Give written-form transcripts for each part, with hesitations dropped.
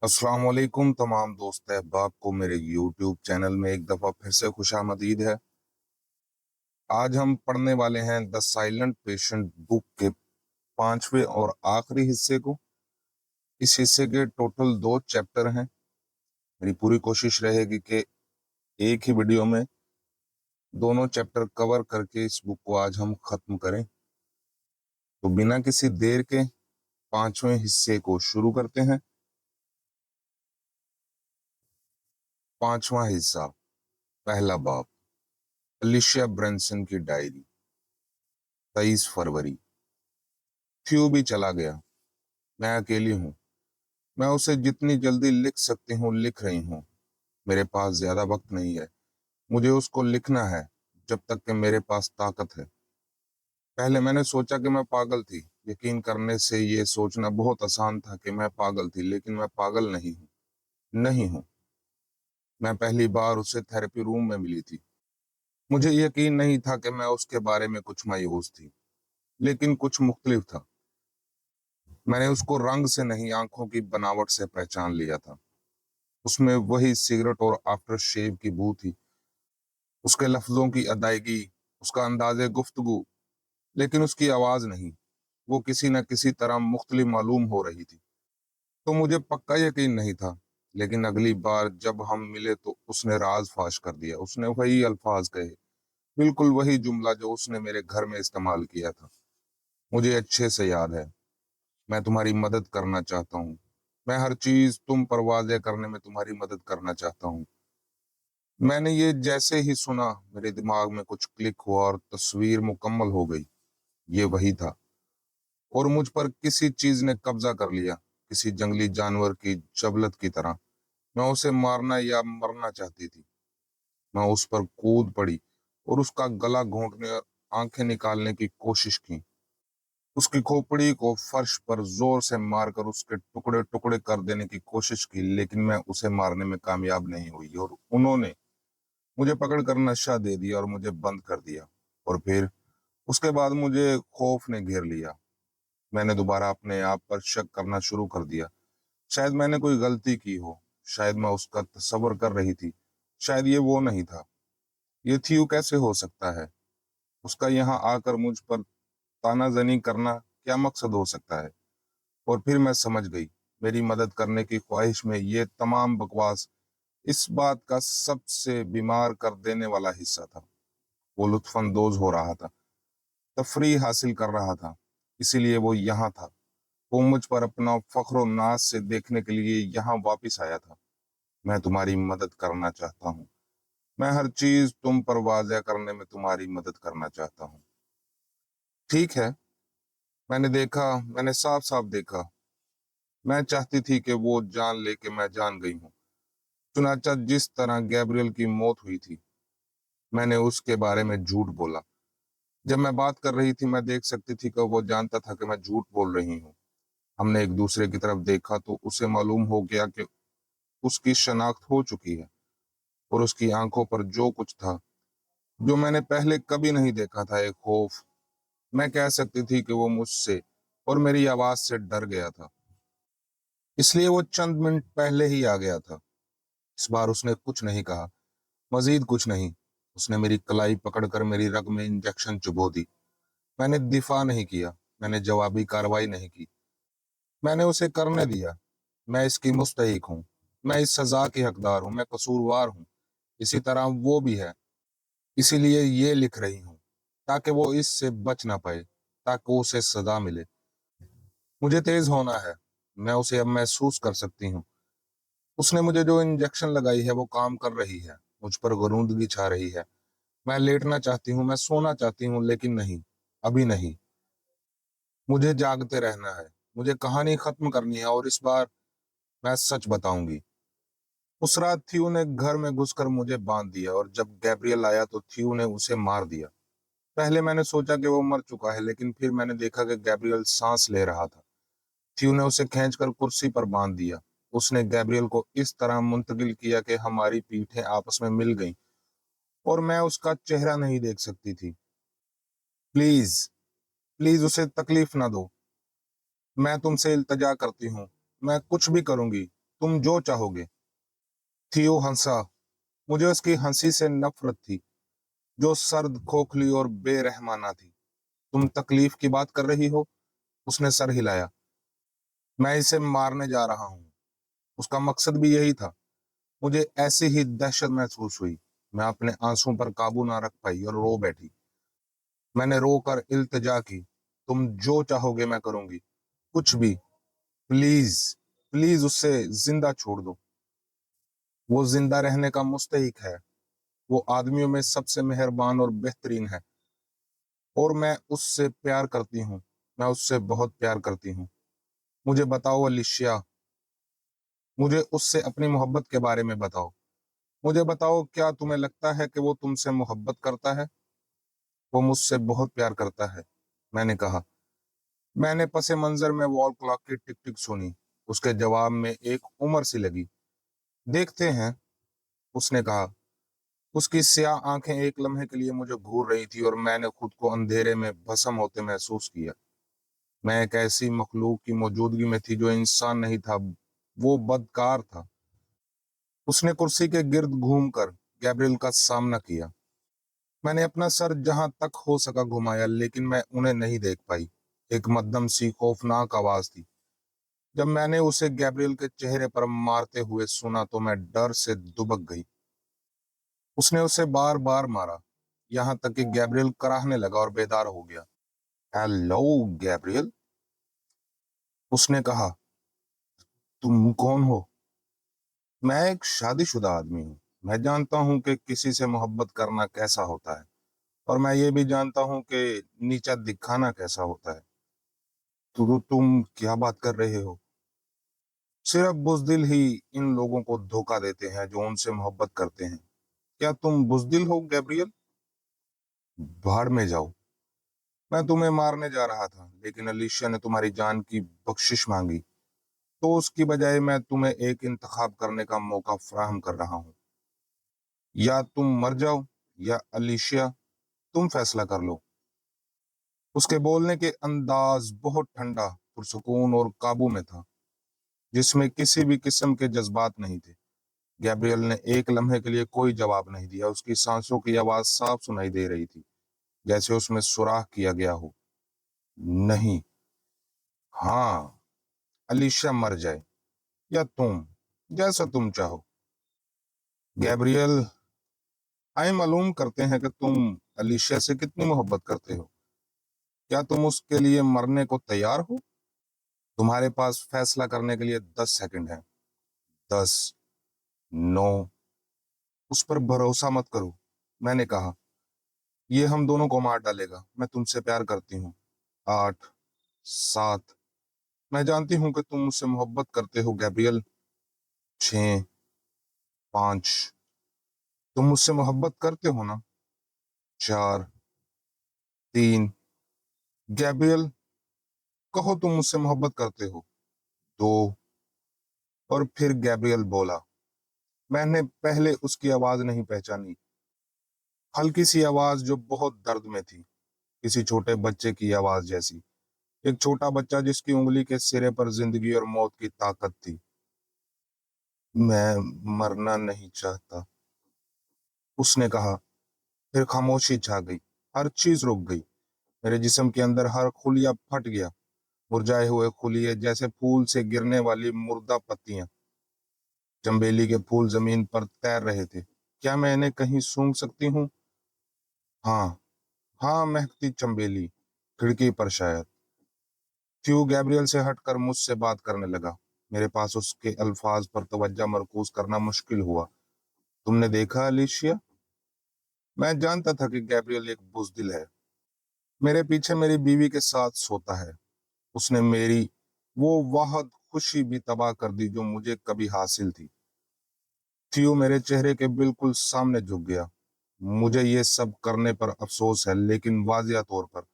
अस्सलाम वालेकुम तमाम दोस्त अहबाब को मेरे यूट्यूब चैनल में एक दफ़ा फिर से खुशामदीद है। आज हम पढ़ने वाले हैं द साइलेंट पेशेंट बुक के 5वें और आखिरी हिस्से को। इस हिस्से के टोटल 2 चैप्टर हैं। मेरी पूरी कोशिश रहेगी कि एक ही वीडियो में दोनों चैप्टर कवर करके इस बुक को आज हम ख़त्म करें। तो बिना किसी देर के 5वें हिस्से को शुरू करते हैं। 5वां हिस्सा, पहला बाब, अलिशिया ब्रैनसन की डायरी। 23 फरवरी। थ्यू भी चला गया। मैं अकेली हूँ। मैं उसे जितनी जल्दी लिख सकती हूँ लिख रही हूँ। मेरे पास ज्यादा वक्त नहीं है। मुझे उसको लिखना है जब तक कि मेरे पास ताकत है। पहले मैंने सोचा कि मैं पागल थी। यकीन करने से ये सोचना बहुत आसान था कि मैं पागल थी, लेकिन मैं पागल नहीं हूँ। नहीं हूँ। मैं पहली बार उसे थेरेपी रूम में मिली थी। मुझे यकीन नहीं था कि मैं उसके बारे में कुछ मायूस थी, लेकिन कुछ मुख्तलिफ था। मैंने उसको रंग से नहीं, आंखों की बनावट से पहचान लिया था। उसमें वही सिगरेट और आफ्टर शेव की बू थी, उसके लफ्जों की अदायगी, उसका अंदाज़े गुफ्तगू, लेकिन उसकी आवाज नहीं। वो किसी न किसी तरह मुख्तलिफ मालूम हो रही थी। तो मुझे पक्का यकीन नहीं था, लेकिन अगली बार जब हम मिले तो उसने राज फाश कर दिया। उसने वही अल्फाज कहे, बिल्कुल वही जुमला जो उसने मेरे घर में इस्तेमाल किया था। मुझे अच्छे से याद है। मैं तुम्हारी मदद करना चाहता हूँ। मैं हर चीज तुम पर वाज़ेह करने में तुम्हारी मदद करना चाहता हूँ। मैंने ये जैसे ही सुना, मेरे दिमाग में कुछ क्लिक हुआ और तस्वीर मुकम्मल हो गई। ये वही था, और मुझ पर किसी चीज ने कब्जा कर लिया, किसी जंगली जानवर की जबलत की तरह। मैं उसे मारना या मरना चाहती थी। मैं उस पर कूद पड़ी और उसका गला घोंटने और आंखें निकालने की कोशिश की। उसकी खोपड़ी को फर्श पर जोर से मारकर उसके टुकड़े टुकड़े कर देने की कोशिश की, लेकिन मैं उसे मारने में कामयाब नहीं हुई और उन्होंने मुझे पकड़कर नशा दे दिया और मुझे बंद कर दिया। और फिर उसके बाद मुझे खौफ ने घेर लिया। मैंने दोबारा अपने आप पर शक करना शुरू कर दिया। शायद मैंने कोई गलती की हो। शायद मैं उसका तस्वर कर रही थी। शायद ये वो नहीं था। ये थी, कैसे हो सकता है? उसका यहाँ आकर मुझ पर तानाजनी करना क्या मकसद हो सकता है? और फिर मैं समझ गई। मेरी मदद करने की ख्वाहिश में ये तमाम बकवास इस बात का सबसे बीमार कर देने वाला हिस्सा था। वो लुत्फानंदोज हो रहा था, तफरीह हासिल कर रहा था, इसीलिए वो यहाँ था। वो मुझ पर अपना फख्र नाज से देखने के लिए यहाँ वापस आया था। मैं तुम्हारी मदद करना चाहता हूँ। मैं हर चीज तुम पर वाज़ेह करने में तुम्हारी मदद करना चाहता हूँ। ठीक है। मैंने देखा, मैंने साफ साफ देखा। मैं चाहती थी कि वो जान ले कि मैं जान गई हूँ। चुनाचा जिस तरह गैब्रियल की मौत हुई थी, मैंने उसके बारे में झूठ बोला। जब मैं बात कर रही थी, मैं देख सकती थी कि वो जानता था कि मैं झूठ बोल रही हूँ। हमने एक दूसरे की तरफ देखा तो उसे मालूम हो गया कि उसकी शनाख्त हो चुकी है, और उसकी आंखों पर जो कुछ था जो मैंने पहले कभी नहीं देखा था, एक खौफ। मैं कह सकती थी कि वो मुझसे और मेरी आवाज से डर गया था, इसलिए वो चंद मिनट पहले ही आ गया था। इस बार उसने कुछ नहीं कहा, मजीद कुछ नहीं। उसने मेरी कलाई पकड़कर मेरी रग में इंजेक्शन चुभो दी। मैंने दिफा नहीं किया, मैंने जवाबी कार्रवाई नहीं की। मैंने उसे करने दिया। मैं इसकी मुस्तहिक हूँ। मैं इस सजा की हकदार हूँ। मैं कसूरवार हूँ, इसी तरह वो भी है। इसीलिए ये लिख रही हूँ, ताकि वो इससे बच ना पाए, ताकि उसे सजा मिले। मुझे तेज होना है। मैं उसे अब महसूस कर सकती हूँ। उसने मुझे जो इंजेक्शन लगाई है वो काम कर रही है। मुझ पर गरूंदगी छा रही है। मैं लेटना चाहती हूँ, मैं सोना चाहती हूँ, लेकिन नहीं, अभी नहीं। मुझे जागते रहना है। मुझे कहानी खत्म करनी है, और इस बार मैं सच बताऊंगी। उस रात थ्यू ने घर में घुसकर मुझे बांध दिया, और जब गैब्रियल आया तो थ्यू ने उसे मार दिया। पहले मैंने सोचा कि वो मर चुका है, लेकिन फिर मैंने देखा कि गैब्रियल सांस ले रहा था। थ्यू ने उसे खींचकर कुर्सी पर बांध दिया। उसने गैब्रियल को इस तरह मुंतकिल किया कि हमारी पीठें आपस में मिल गईं, और मैं उसका चेहरा नहीं देख सकती थी। प्लीज, प्लीज उसे तकलीफ ना दो। मैं तुमसे इल्तजा करती हूँ। मैं कुछ भी करूंगी। तुम जो चाहोगे। थियो हंसा। मुझे उसकी हंसी से नफरत थी, जो सर्द, खोखली और बेरहमाना थी। तुम तकलीफ की बात कर रही हो? उसने सर हिलाया। मैं इसे मारने जा रहा हूँ। उसका मकसद भी यही था। मुझे ऐसी ही दहशत महसूस हुई। मैं अपने आंसुओं पर काबू ना रख पाई और रो बैठी। मैंने रो कर इल्तिजा की, तुम जो चाहोगे मैं करूंगी, कुछ भी। प्लीज, प्लीज उससे जिंदा छोड़ दो। वो जिंदा रहने का मुस्तहिक है। वो आदमियों में सबसे मेहरबान और बेहतरीन है, और मैं उससे प्यार करती हूँ। मैं उससे बहुत प्यार करती हूँ। मुझे बताओ अलिशिया, मुझे उससे अपनी मोहब्बत के बारे में बताओ। मुझे बताओ, क्या तुम्हें लगता है कि वो तुमसे मोहब्बत करता है? वो मुझसे बहुत प्यार करता है, मैंने कहा। मैंने पसे मंजर में वॉल क्लॉक की टिक टिक सुनी। उसके जवाब में एक उम्र सी लगी। देखते हैं, उसने कहा। उसकी स्याह आंखें एक लम्हे के लिए मुझे घूर रही थी और मैंने खुद को अंधेरे में भस्म होते महसूस किया। मैं एक ऐसी मखलूक की मौजूदगी में थी जो इंसान नहीं था, वो बदकार था। उसने कुर्सी के गिर्द घूमकर गैब्रियल का सामना किया। मैंने अपना सर जहां तक हो सका घुमाया, लेकिन मैं उन्हें नहीं देख पाई। एक मध्यम सी खौफनाक आवाज थी। जब मैंने उसे गैब्रियल के चेहरे पर मारते हुए सुना तो मैं डर से दुबक गई। उसने उसे बार बार मारा, यहां तक कि गैब्रियल कराहने लगा और बेदार हो गया। हेलो गैब्रियल, उसने कहा। तुम कौन हो? मैं एक शादीशुदा आदमी हूँ। मैं जानता हूँ कि किसी से मोहब्बत करना कैसा होता है, और मैं ये भी जानता हूँ कि नीचा दिखाना कैसा होता है। तो तुम क्या बात कर रहे हो? सिर्फ बुजदिल ही इन लोगों को धोखा देते हैं जो उनसे मोहब्बत करते हैं। क्या तुम बुजदिल हो गैब्रियल? भाड़ में जाओ। मैं तुम्हें मारने जा रहा था, लेकिन अलीशिया ने तुम्हारी जान की बख्शिश मांगी, तो उसकी बजाय मैं तुम्हें एक इंतखाब करने का मौका फराहम कर रहा हूँ। या तुम मर जाओ, या अलीशिया, तुम फैसला कर लो। उसके बोलने के अंदाज बहुत ठंडा, पुरसुकून और काबू में था, जिसमें किसी भी किस्म के जज्बात नहीं थे। गैब्रियल ने एक लम्हे के लिए कोई जवाब नहीं दिया। उसकी सांसों की आवाज साफ सुनाई दे रही थी, जैसे उसमें सुराख किया गया हो। नहीं। हाँ, अलीशा मर जाए, या तुम, जैसा तुम चाहो। गैब्रियल, आए मालूम करते हैं कि तुम अलीशा से कितनी मोहब्बत करते हो। क्या तुम उसके लिए मरने को तैयार हो? तुम्हारे पास फैसला करने के लिए 10 सेकंड है। 10, 9। उस पर भरोसा मत करो, मैंने कहा। ये हम दोनों को मार डालेगा। मैं तुमसे प्यार करती हूँ। 8, 7। मैं जानती हूँ कि तुम मुझसे मोहब्बत करते हो गैब्रियल। 6, 5। तुम मुझसे मोहब्बत करते हो ना? 4, 3। गैब्रियल, कहो तुम मुझसे मोहब्बत करते हो। 2। और फिर गैब्रियल बोला। मैंने पहले उसकी आवाज नहीं पहचानी। हल्की सी आवाज जो बहुत दर्द में थी, किसी छोटे बच्चे की आवाज जैसी। एक छोटा बच्चा जिसकी उंगली के सिरे पर जिंदगी और मौत की ताकत थी। मैं मरना नहीं चाहता, उसने कहा। फिर खामोशी छा गई। हर चीज रुक गई। मेरे जिस्म के अंदर हर खुलिया फट गया। मुरझाए हुए खुलिये, जैसे फूल से गिरने वाली मुर्दा पत्तियां। चंबेली के फूल जमीन पर तैर रहे थे। क्या मैं इन्हें कहीं सूंघ सकती हूँ? हाँ, हाँ, महकती चंबेली। खिड़की पर शायद। क्यों गैब्रियल से हटकर मुझसे बात करने लगा। मेरे पास उसके अल्फाज पर तवज्जो मरकूज करना मुश्किल हुआ। तुमने देखा अलीशिया? मैं जानता था कि गैब्रियल एक बुजदिल है। मेरे पीछे मेरी बीवी के साथ सोता है। उसने मेरी वो वाहद खुशी भी तबाह कर दी जो मुझे कभी हासिल थी। थियो मेरे चेहरे के बिल्कुल सामने झुक गया। मुझे ये सब करने पर अफसोस है, लेकिन वाजिया तौर पर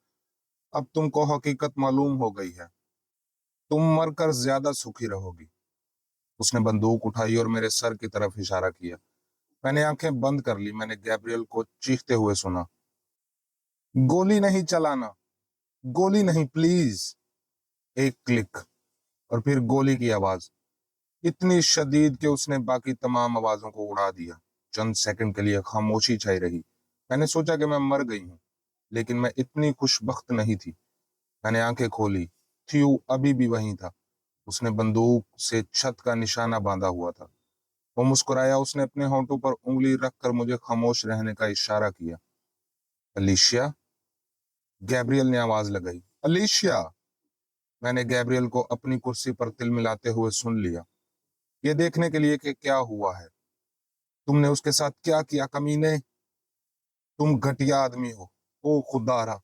अब तुमको हकीकत मालूम हो गई है। तुम मरकर ज्यादा सुखी रहोगी। उसने बंदूक उठाई और मेरे सर की तरफ इशारा किया। मैंने आंखें बंद कर ली। मैंने गैब्रियल को चीखते हुए सुना, गोली नहीं चलाना, गोली नहीं प्लीज। एक क्लिक, और फिर गोली की आवाज। इतनी शदीद कि उसने बाकी तमाम आवाजों को उड़ा दिया। चंद सेकंड के लिए खामोशी छाई रही। मैंने सोचा कि मैं मर गई हूँ, लेकिन मैं इतनी खुशबख्त नहीं थी। मैंने आंखें खोली। थ्यू अभी भी वहीं था। उसने बंदूक से छत का निशाना बांधा हुआ था। वो मुस्कुराया। उसने अपने होंठों पर उंगली रखकर मुझे खामोश रहने का इशारा किया। अलीशिया, गैब्रियल ने आवाज लगाई। अलीशिया। मैंने गैब्रियल को अपनी कुर्सी पर तिलमिलाते हुए सुन लिया, ये देखने के लिए कि क्या हुआ है। तुमने उसके साथ क्या किया कमीने? तुम घटिया आदमी हो। ओ खुदारा!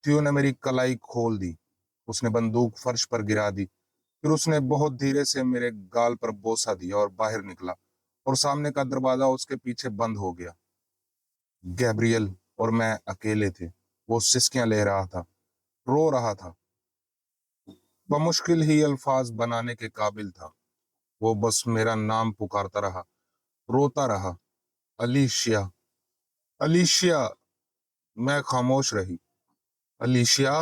थियो ने मेरी कलाई खोल दी। उसने बंदूक फर्श पर गिरा दी। फिर उसने बहुत धीरे से मेरे गाल पर बोसा दिया और बाहर निकला, और सामने का दरवाजा उसके पीछे बंद हो गया। गैब्रियल और मैं अकेले थे। वो सिसकियां ले रहा था, रो रहा था। बमुश्किल ही अल्फाज बनाने के काबिल था। वो बस मेरा नाम पुकारता रहा, रोता रहा। अलीशिया, अलीशिया। मैं खामोश रही। अलीशिया।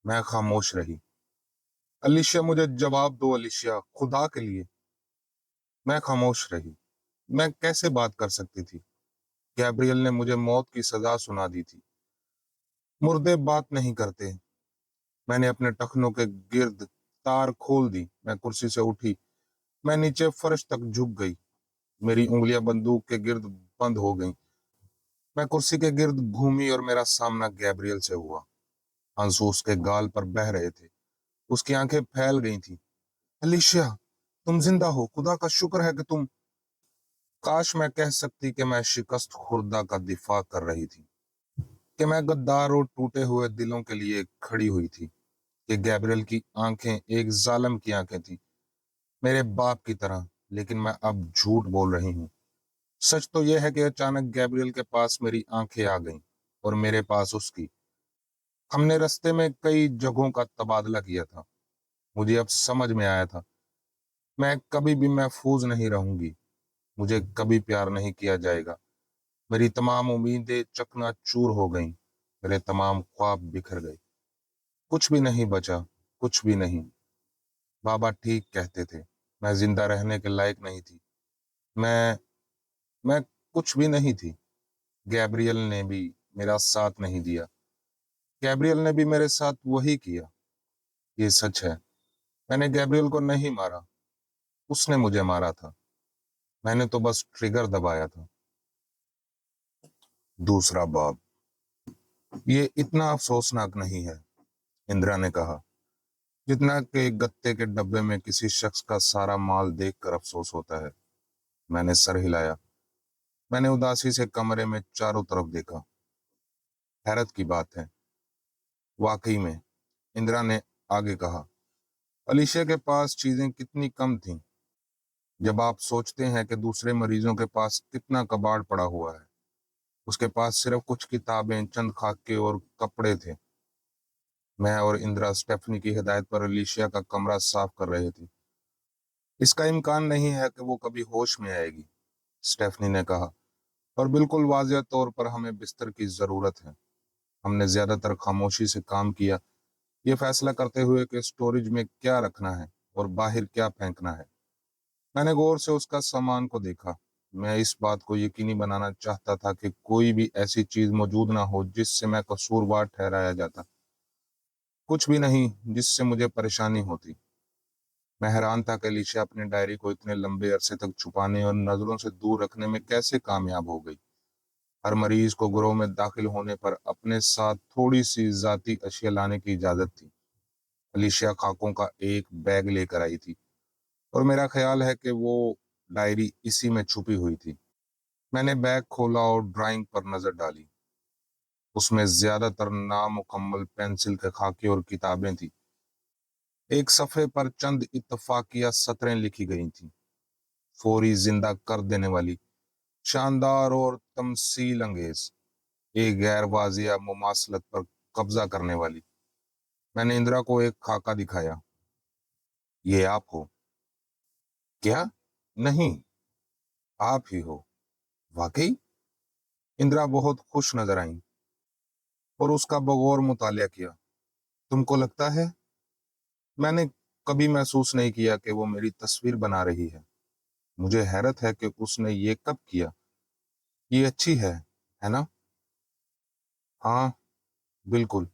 मैं खामोश रही। अलीशिया, मुझे जवाब दो अलीशिया, खुदा के लिए। मैं खामोश रही। मैं कैसे बात कर सकती थी? गैब्रियल ने मुझे मौत की सजा सुना दी थी। मुर्दे बात नहीं करते। मैंने अपने टखनों के गिर्द तार खोल दी। मैं कुर्सी से उठी। मैं नीचे फर्श तक झुक गई। मेरी उंगलियां बंदूक के गिर्द बंद हो गईं। मैं कुर्सी के गिर्द घूमी और मेरा सामना गैब्रियल से हुआ। आंसू उसके गाल पर बह रहे थे। उसकी आंखें फैल गई थी। अलीशिया, तुम जिंदा हो। खुदा का शुक्र है कि तुम। काश मैं कह सकती कि मैं शिकस्त खुर्दा का दिफा कर रही थी, कि मैं गद्दार और टूटे हुए दिलों के लिए खड़ी हुई थी, कि गैब्रियल की आंखें एक जालिम की आंखें थी, मेरे बाप की तरह। लेकिन मैं अब झूठ बोल रही हूँ। सच तो यह है कि अचानक गैब्रियल के पास मेरी आंखें आ गईं और मेरे पास उसकी। हमने रास्ते में कई जगहों का तबादला किया था। मुझे अब समझ में आया था, मैं कभी भी महफूज नहीं रहूंगी। मुझे कभी प्यार नहीं किया जाएगा। मेरी तमाम उम्मीदें चकनाचूर हो गईं। मेरे तमाम ख्वाब बिखर गए। कुछ भी नहीं बचा, कुछ भी नहीं। बाबा ठीक कहते थे, मैं जिंदा रहने के लायक नहीं थी। मैं मैं कुछ भी नहीं थी। गैब्रियल ने भी मेरा साथ नहीं दिया। गैब्रियल ने भी मेरे साथ वही किया। ये सच है। मैंने गैब्रियल को नहीं मारा, उसने मुझे मारा था। मैंने तो बस ट्रिगर दबाया था। दूसरा बाब। ये इतना अफसोसनाक नहीं है, इंदिरा ने कहा, जितना कि गत्ते के डब्बे में किसी शख्स का सारा माल देखकर अफसोस होता है। मैंने सर हिलाया। मैंने उदासी से कमरे में चारों तरफ देखा। हैरत की बात है, वाकई में, इंदिरा ने आगे कहा, अलीशा के पास चीजें कितनी कम थीं। जब आप सोचते हैं कि दूसरे मरीजों के पास कितना कबाड़ पड़ा हुआ है। उसके पास सिर्फ कुछ किताबें, चंद खाके और कपड़े थे। मैं और इंदिरा स्टेफनी की हिदायत पर अलीशिया का कमरा साफ कर रहे थे। इसका इम्कान नहीं है कि वो कभी होश में आएगी, स्टेफनी ने कहा, और बिल्कुल वाज़ेह तौर पर हमें बिस्तर की जरूरत है। हमने ज्यादातर खामोशी से काम किया, ये फैसला करते हुए कि स्टोरेज में क्या रखना है और बाहर क्या फेंकना है। मैंने गौर से उसका सामान को देखा। मैं इस बात को यकीनी बनाना चाहता था कि कोई भी ऐसी चीज मौजूद ना हो जिससे मैं कसूरवार ठहराया जाता। कुछ भी नहीं जिससे मुझे परेशानी होती। मैं हैरान था कि अलीशा अपनी डायरी को इतने लंबे अरसे तक छुपाने और नजरों से दूर रखने में कैसे कामयाब हो गई। हर मरीज को ग्रोह में दाखिल होने पर अपने साथ थोड़ी सी जाती अशिया लाने की इजाजत थी। अलीशा खाकों का एक बैग लेकर आई थी, और मेरा ख्याल है कि वो डायरी इसी में छुपी हुई थी। मैंने बैग खोला और ड्राइंग पर नजर डाली। उसमें ज्यादातर नामुकम्मल पेंसिल के खाके और किताबें थी। एक सफ़े पर चंद इत्तफाकिया सतरें लिखी गई थीं, फौरी जिंदा कर देने वाली, शानदार और तमसील अंगेज, एक गैर वाजिया मुमासलत पर कब्जा करने वाली। मैंने इंदिरा को एक खाका दिखाया। ये आप हो? क्या? नहीं, आप ही हो। वाकई? इंदिरा बहुत खुश नजर आई और उसका बगौर मुतालिया किया। तुमको लगता है? मैंने कभी महसूस नहीं किया कि वो मेरी तस्वीर बना रही है। मुझे हैरत है कि उसने ये कब किया। ये अच्छी है ना? हाँ, बिल्कुल।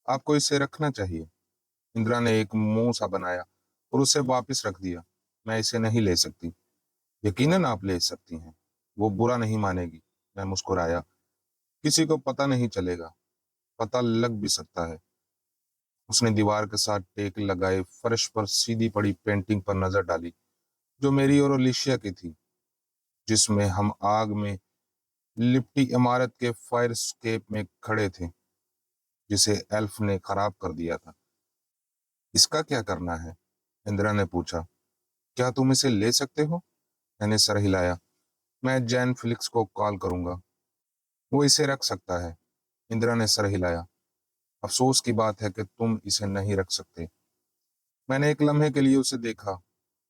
आपको इसे रखना चाहिए। इंदिरा ने एक मुंह सा बनाया और उसे वापस रख दिया। मैं इसे नहीं ले सकती। यकीनन आप ले सकती हैं। वो बुरा नहीं मानेगी। मैं मुस्कुराया। किसी को पता नहीं चलेगा। पता लग भी सकता है। उसने दीवार के साथ टेक लगाए फर्श पर सीधी पड़ी पेंटिंग पर नजर डाली, जो मेरी और ओलिशिया की थी, जिसमें हम आग में लिपटी इमारत के फायर स्केप में खड़े थे, जिसे एल्फ ने खराब कर दिया था। इसका क्या करना है? इंदिरा ने पूछा। क्या तुम इसे ले सकते हो? मैंने सर हिलाया। मैं जैन फिलिक्स को कॉल करूंगा। वो इसे रख सकता है। इंदिरा ने सर हिलाया। अफसोस की बात है कि तुम इसे नहीं रख सकते। मैंने एक लम्हे के लिए उसे देखा।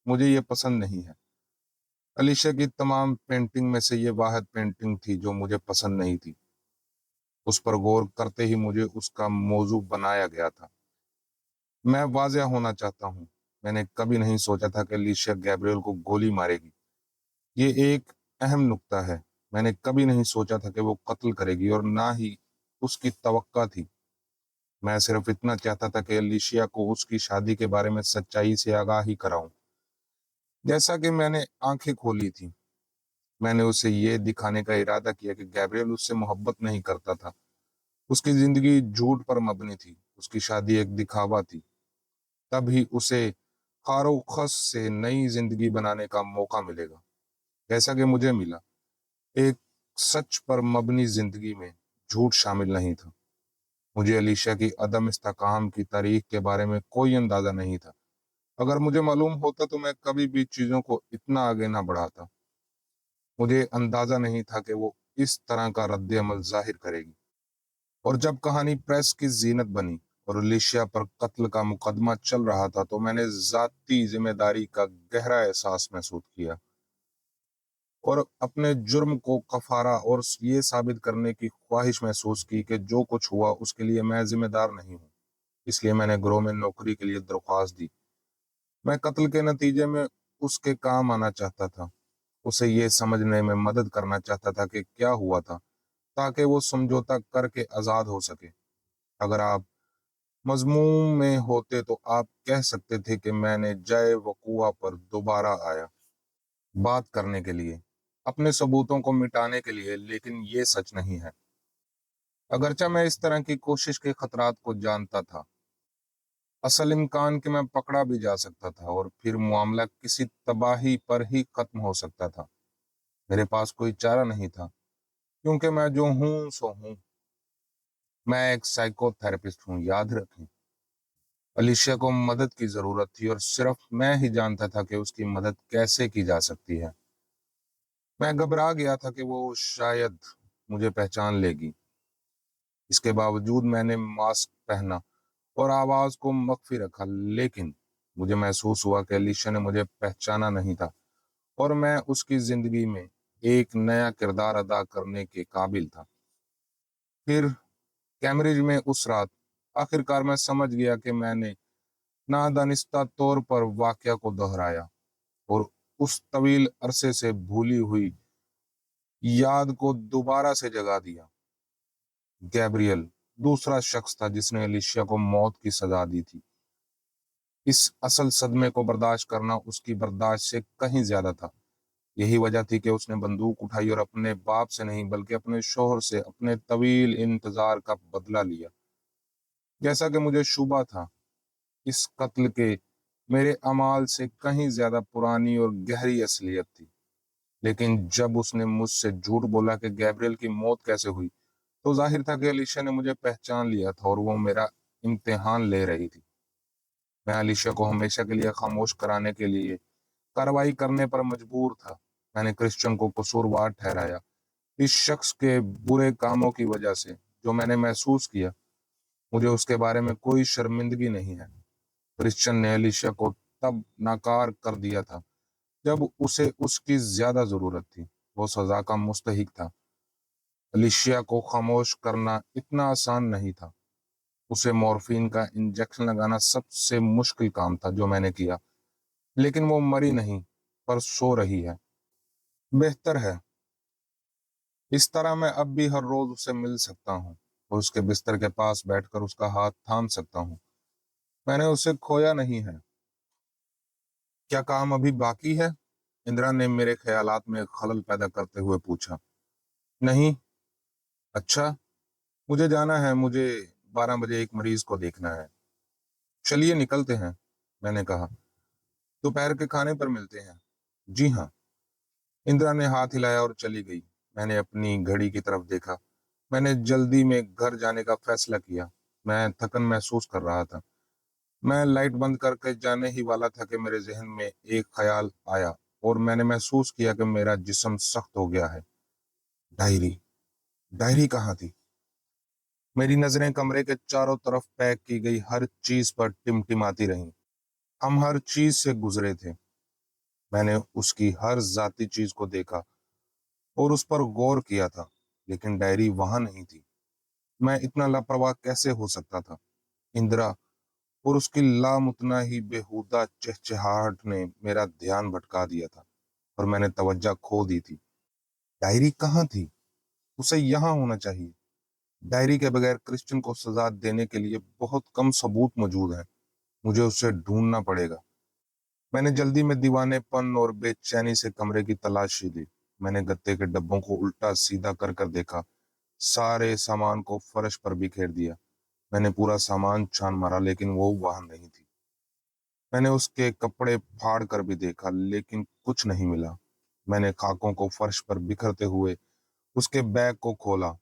मुझे ये पसंद नहीं है। अलीशा की तमाम पेंटिंग में से ये वाहिद पेंटिंग थी जो मुझे पसंद नहीं थी। उस पर गौर करते ही मुझे उसका मौजू बनाया गया था। मैं वाज़ेह होना चाहता हूँ। मैंने कभी नहीं सोचा था कि अलीशा गैब्रियल को गोली मारेगी। ये एक अहम नुक्ता है। मैंने कभी नहीं सोचा था कि वो कत्ल करेगी और ना ही उसकी तवक्का थी। मैं सिर्फ इतना चाहता था कि अलीशिया को उसकी शादी के बारे में सच्चाई से आगाही कराऊं। जैसा कि मैंने आंखें खोली थी, मैंने उसे ये दिखाने का इरादा किया कि गैब्रियल उससे मोहब्बत नहीं करता था। उसकी जिंदगी झूठ पर मबनी थी। उसकी शादी एक दिखावा थी। तब ही उसे खारोखस से नई जिंदगी बनाने का मौका मिलेगा, जैसा कि मुझे मिला। एक सच पर मबनी जिंदगी में झूठ शामिल नहीं था। मुझे अलीशा की अदम इस्तेकाम की तारीख के बारे में कोई अंदाजा नहीं था। अगर मुझे मालूम होता तो मैं कभी भी चीजों को इतना आगे ना बढ़ाता। मुझे अंदाजा नहीं था कि वो इस तरह का रद्द अमल जाहिर करेगी। और जब कहानी प्रेस की जीनत बनी और अलीशिया पर कत्ल का मुकदमा चल रहा था, तो मैंने जाती जिम्मेदारी का गहरा एहसास महसूस किया और अपने जुर्म को कफारा और ये साबित करने की ख्वाहिश महसूस की कि जो कुछ हुआ उसके लिए मैं जिम्मेदार नहीं हूँ। इसलिए मैंने गृह में नौकरी के लिए दरख्वास्त दी। मैं कत्ल के नतीजे में उसके काम आना चाहता था। उसे ये समझने में मदद करना चाहता था कि क्या हुआ था, ताकि वो समझौता करके आजाद हो सके। अगर आप मजमूम में होते तो आप कह सकते थे कि मैंने जय वकुआ पर दोबारा आया, बात करने के लिए, अपने सबूतों को मिटाने के लिए, लेकिन ये सच नहीं है। अगरचे मैं इस तरह की कोशिश के खतरात को जानता था, असल इम्कान कि मैं पकड़ा भी जा सकता था और फिर मामला किसी तबाही पर ही खत्म हो सकता था। मेरे पास कोई चारा नहीं था, क्योंकि मैं जो हूं सो हूं। मैं एक साइकोथेरेपिस्ट हूँ, याद रखें। अलीशिया को मदद की जरूरत थी और सिर्फ मैं ही जानता था कि उसकी मदद कैसे की जा सकती है। मैं घबरा गया था कि वो शायद मुझे पहचान लेगी। इसके बावजूद मैंने मास्क पहना और आवाज को मख्फी रखा, लेकिन मुझे महसूस हुआ कि अलीशिया ने मुझे पहचाना नहीं था और मैं उसकी जिंदगी में एक नया किरदार अदा करने के काबिल था। फिर कैम्ब्रिज में उस रात आखिरकार मैं समझ गया कि मैंने नादानिस्ता तौर पर वाकया को दोहराया और उस तवील अरसे से भूली हुई याद को दोबारा से जगा दिया। गैब्रियल दूसरा शख्स था जिसने अलीशिया को मौत की सजा दी थी। इस असल सदमे को बर्दाश्त करना उसकी बर्दाश्त से कहीं ज्यादा था। यही वजह थी कि उसने बंदूक उठाई और अपने बाप से नहीं बल्कि अपने शोहर से अपने तवील इंतजार का बदला लिया। जैसा कि मुझे शुबा था, इस कत्ल के मेरे अमाल से कहीं ज्यादा पुरानी और गहरी असलियत थी। लेकिन जब उसने मुझसे झूठ बोला कि गैब्रियल की मौत कैसे हुई, तो जाहिर था कि अलीशा ने मुझे पहचान लिया था और वो मेरा इम्तिहान ले रही थी। मैं अलीशा को हमेशा के लिए खामोश कराने के लिए कार्रवाई करने पर मजबूर था। मैंने क्रिश्चियन को कसूरवार ठहराया। इस शख्स के बुरे कामों की वजह से जो मैंने महसूस किया, मुझे उसके बारे में कोई शर्मिंदगी नहीं है। क्रिश्चियन ने अलीशा को तब नाकार कर दिया था जब उसे उसकी ज्यादा जरूरत थी। वो सजा का मुस्तहिक था। अलीशिया को खामोश करना इतना आसान नहीं था। उसे मॉर्फिन का इंजेक्शन लगाना सबसे मुश्किल काम था जो मैंने किया, लेकिन वो मरी नहीं पर सो रही है। बेहतर है। इस तरह मैं अब भी हर रोज उससे मिल सकता हूँ और उसके बिस्तर के पास बैठकर उसका हाथ थाम सकता हूँ। मैंने उसे खोया नहीं है। क्या काम अभी बाकी है? इंदिरा ने मेरे ख्यालात में खलल पैदा करते हुए पूछा। नहीं। अच्छा, मुझे जाना है। मुझे 12 बजे एक मरीज को देखना है। चलिए निकलते हैं, मैंने कहा। दोपहर के खाने पर मिलते हैं। जी हाँ। इंदिरा ने हाथ हिलाया और चली गई। मैंने अपनी घड़ी की तरफ देखा। मैंने जल्दी में घर जाने का फैसला किया। मैं थकन महसूस कर रहा था। मैं लाइट बंद करके जाने ही वाला था कि मेरे जहन में एक ख्याल आया और मैंने महसूस किया कि मेरा जिस्म सख्त हो गया है। डायरी। डायरी कहाँ थी? मेरी नजरें कमरे के चारों तरफ पैक की गई हर चीज पर टिमटिमाती रहीं। हम हर चीज से गुजरे थे। मैंने उसकी हर जाती चीज को देखा और उस पर गौर किया था, लेकिन डायरी वहां नहीं थी। मैं इतना लापरवाह कैसे हो सकता था? इंदिरा और उसकी लामुतना ही बेहुदा चहचहाहट ने मेरा ध्यान भटका दिया था और मैंने तवज्जो खो दी थी। डायरी कहाँ थी? उसे यहाँ होना चाहिए। डायरी के बगैर क्रिश्चियन को सजा देने के लिए बहुत कम सबूत मौजूद हैं। मुझे उसे ढूंढना पड़ेगा। मैंने जल्दी में दीवानेपन और बेचैनी से कमरे की तलाशी ली। मैंने गत्ते के डब्बों को उल्टा सीधा कर कर देखा। सारे सामान को फर्श पर बिखेर दिया। मैंने पूरा सामान छान मारा, लेकिन वो वहां नहीं थी। मैंने उसके कपड़े फाड़ कर भी देखा, लेकिन कुछ नहीं मिला। मैंने खाकों को फर्श पर बिखरते हुए उसके बैग को खोला।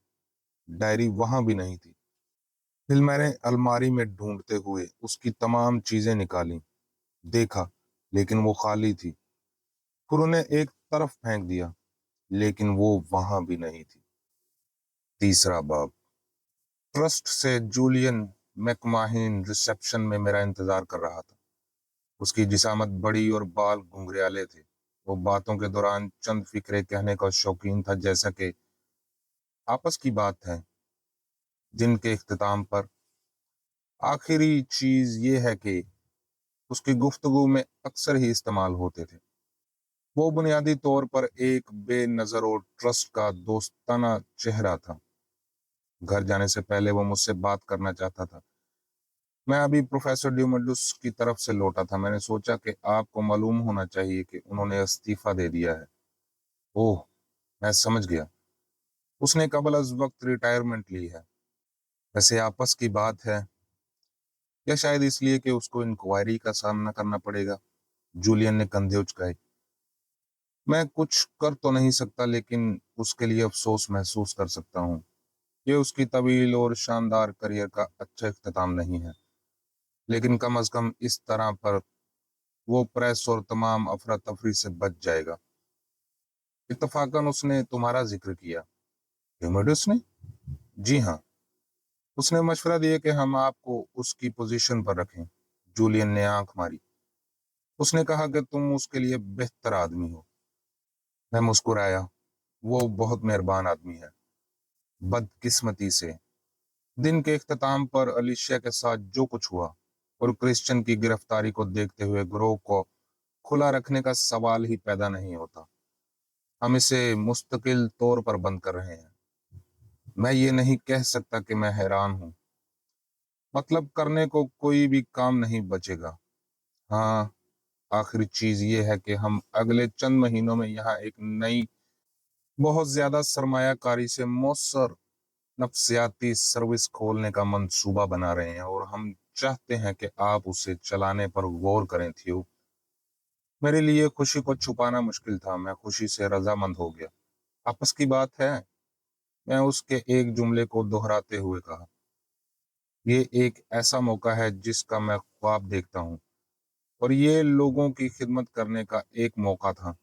डायरी वहां भी नहीं थी। फिर मैंने अलमारी में ढूंढते हुए उसकी तमाम चीजें निकाली। देखा, लेकिन वो खाली थी। फिर उन्हें एक तरफ फेंक दिया, लेकिन वो वहां भी नहीं थी। तीसरा बाब। ट्रस्ट से जूलियन मैकमाहिन रिसेप्शन में मेरा इंतजार कर रहा था। उसकी जिसामत बड़ी और बाल घुंघराले थे। वो बातों के दौरान चंद फिक्रे कहने का शौकीन था, जैसा कि आपस की बात है। दिन के इख्तिताम पर आखिरी चीज ये है कि उसकी गुफ्तगू में अक्सर ही इस्तेमाल होते थे। वो बुनियादी तौर पर एक बेनज़र और ट्रस्ट का दोस्ताना चेहरा था। घर जाने से पहले वो मुझसे बात करना चाहता था। मैं अभी प्रोफेसर ड्यूमडुस की तरफ से लौटा था। मैंने सोचा कि आपको मालूम होना चाहिए कि उन्होंने इस्तीफा दे दिया है। ओह, मैं समझ गया। उसने कबल अज वक्त रिटायरमेंट ली है। वैसे आपस की बात है या शायद इसलिए कि उसको इंक्वायरी का सामना करना पड़ेगा? जूलियन ने कंधे उचकाए। मैं कुछ कर तो नहीं सकता, लेकिन उसके लिए अफसोस महसूस कर सकता हूँ। ये उसकी तवील और शानदार करियर का अच्छा इख्तिताम नहीं है, लेकिन कम अज कम इस तरह पर वो प्रेस और तमाम अफरा तफरी से बच जाएगा। इत्तफाकन उसने तुम्हारा जिक्र किया। ह्यूमिडस ने? जी हाँ। उसने मशवरा दिया कि हम आपको उसकी पोजीशन पर रखें। जूलियन ने आंख मारी। उसने कहा कि तुम उसके लिए बेहतर आदमी हो। मैं मुस्कुराया। वो बहुत मेहरबान आदमी है। बदकिस्मती से दिन के इख्तिताम पर अलिशिया के साथ जो कुछ हुआ और क्रिश्चियन की गिरफ्तारी को देखते हुए ग्रोह को खुला रखने का सवाल ही पैदा नहीं होता। हम इसे मुस्तकिल तौर पर बंद कर रहे हैं। मैं ये नहीं कह सकता कि मैं हैरान हूँ। मतलब करने को कोई भी काम नहीं बचेगा। हाँ, आखिरी चीज ये है कि हम अगले चंद महीनों में यहाँ एक नई, बहुत ज्यादा सरमायाकारी से मौसर नफ्सियाती सर्विस खोलने का मंसूबा बना रहे हैं और हम चाहते हैं कि आप उसे चलाने पर गौर करें। थियो, मेरे लिए खुशी को छुपाना मुश्किल था। मैं खुशी से रजामंद हो गया। आपस की बात है, मैं उसके एक जुमले को दोहराते हुए कहा। ये एक ऐसा मौका है जिसका मैं ख्वाब देखता हूँ, और ये लोगों की खिदमत करने का एक मौका था।